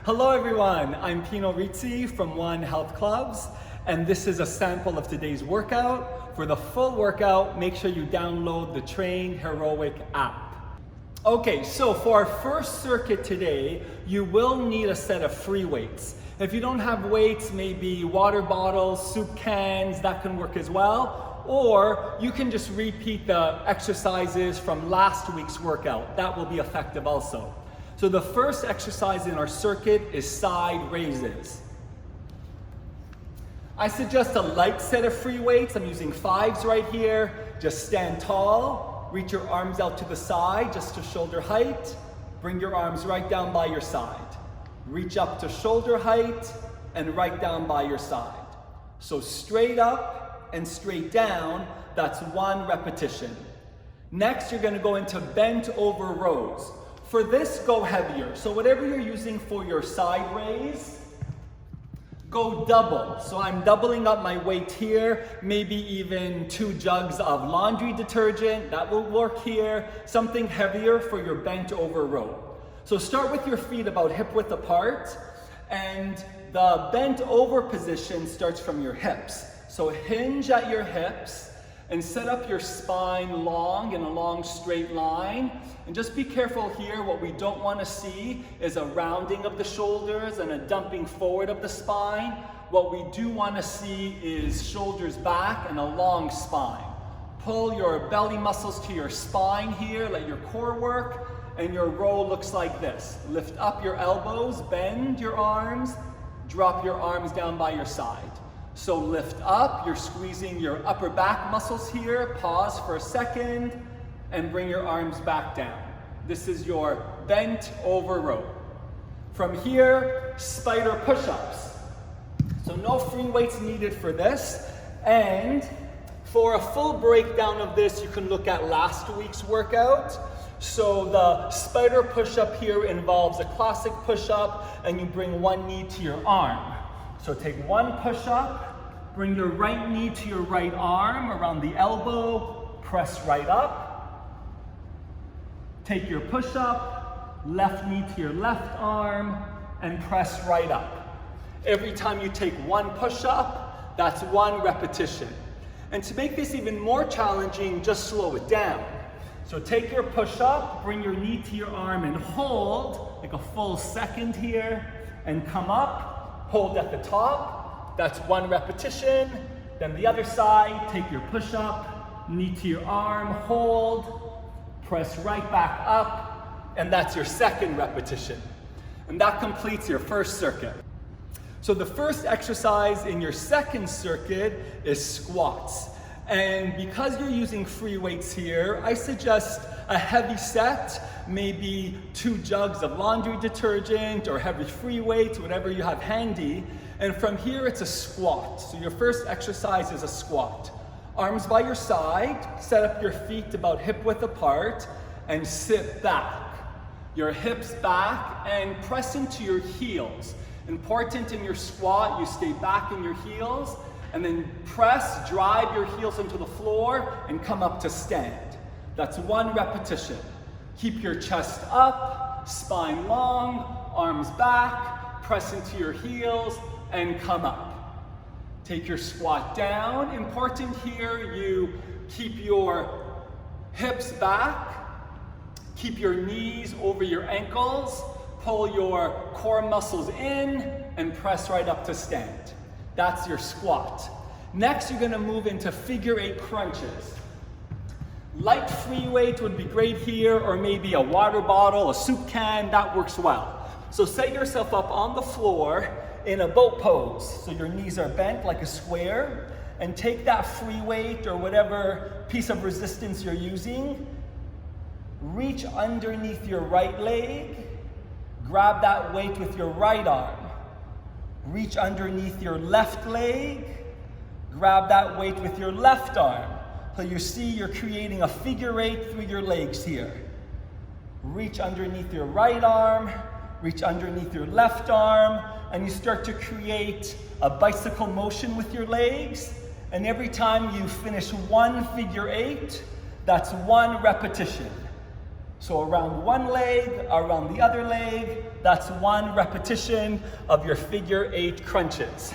Hello everyone, I'm Pino Rizzi from One Health Clubs, and this is a sample of today's workout. For the full workout, make sure you download the Train Heroic app. Okay, so for our first circuit today, you will need a set of free weights. If you don't have weights, maybe water bottles, soup cans, that can work as well. Or you can just repeat the exercises from last week's workout. That will be effective also. So the first exercise in our circuit is side raises. I suggest a light set of free weights. I'm using 5s right here. Just stand tall, reach your arms out to the side, just to shoulder height. Bring your arms right down by your side. Reach up to shoulder height and right down by your side. So straight up and straight down, that's 1 repetition. Next, you're gonna go into bent over rows. For this, go heavier. So whatever you're using for your side raise, go double. So I'm doubling up my weight here, maybe even 2 jugs of laundry detergent, that will work here. Something heavier for your bent over row. So start with your feet about hip width apart, and the bent over position starts from your hips. So hinge at your hips and set up your spine long in a long straight line. And just be careful here, what we don't want to see is a rounding of the shoulders and a dumping forward of the spine. What we do want to see is shoulders back and a long spine. Pull your belly muscles to your spine here, let your core work, and your row looks like this. Lift up your elbows, bend your arms, drop your arms down by your side. So lift up, you're squeezing your upper back muscles here, pause for a second, and bring your arms back down. This is your bent over row. From here, spider push-ups. So no free weights needed for this. And for a full breakdown of this, you can look at last week's workout. So the spider push-up here involves a classic push-up, and you bring one knee to your arm. So take one push-up, bring your right knee to your right arm around the elbow, press right up. Take your push-up, left knee to your left arm, and press right up. Every time you take one push-up, that's 1 repetition. And to make this even more challenging, just slow it down. So take your push-up, bring your knee to your arm and hold, like a full second here, and come up. Hold at the top, that's 1 repetition. Then the other side, take your push-up, knee to your arm, hold, press right back up, and that's your 2nd repetition. And that completes your first circuit. So the first exercise in your second circuit is squats. And because you're using free weights here, I suggest a heavy set, maybe 2 jugs of laundry detergent or heavy free weights, whatever you have handy. And from here, it's a squat. So your first exercise is a squat. Arms by your side, set up your feet about hip width apart, and sit back. Your hips back and press into your heels. Important in your squat, you stay back in your heels, and then press, drive your heels into the floor, and come up to stand. That's 1 repetition. Keep your chest up, spine long, arms back, press into your heels, and come up. Take your squat down. Important here, you keep your hips back, keep your knees over your ankles, pull your core muscles in, and press right up to stand. That's your squat. Next, you're gonna move into figure 8 crunches. Light free weight would be great here, or maybe a water bottle, a soup can, that works well. So set yourself up on the floor in a boat pose. So your knees are bent like a square, and take that free weight or whatever piece of resistance you're using, reach underneath your right leg, grab that weight with your right arm. Reach underneath your left leg, grab that weight with your left arm. So you see you're creating a figure 8 through your legs here. Reach underneath your right arm, reach underneath your left arm, and you start to create a bicycle motion with your legs. And every time you finish 1 figure 8, that's 1 repetition. So around one leg, around the other leg, that's 1 repetition of your figure 8 crunches.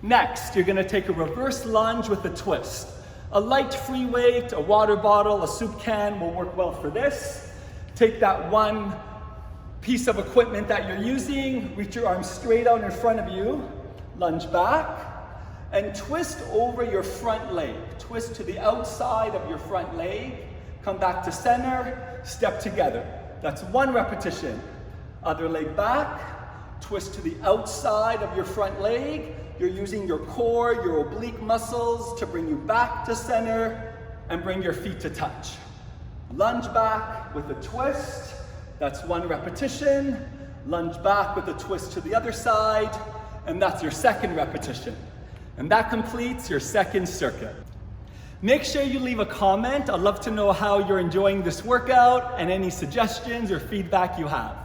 Next, you're gonna take a reverse lunge with a twist. A light free weight, a water bottle, a soup can will work well for this. Take that one piece of equipment that you're using, reach your arms straight out in front of you, lunge back, and twist over your front leg. Twist to the outside of your front leg, come back to center, step together. That's 1 repetition. Other leg back, twist to the outside of your front leg. You're using your core, your oblique muscles to bring you back to center and bring your feet to touch. Lunge back with a twist. That's 1 repetition. Lunge back with a twist to the other side. And that's your 2nd repetition. And that completes your 2nd circuit. Make sure you leave a comment. I'd love to know how you're enjoying this workout and any suggestions or feedback you have.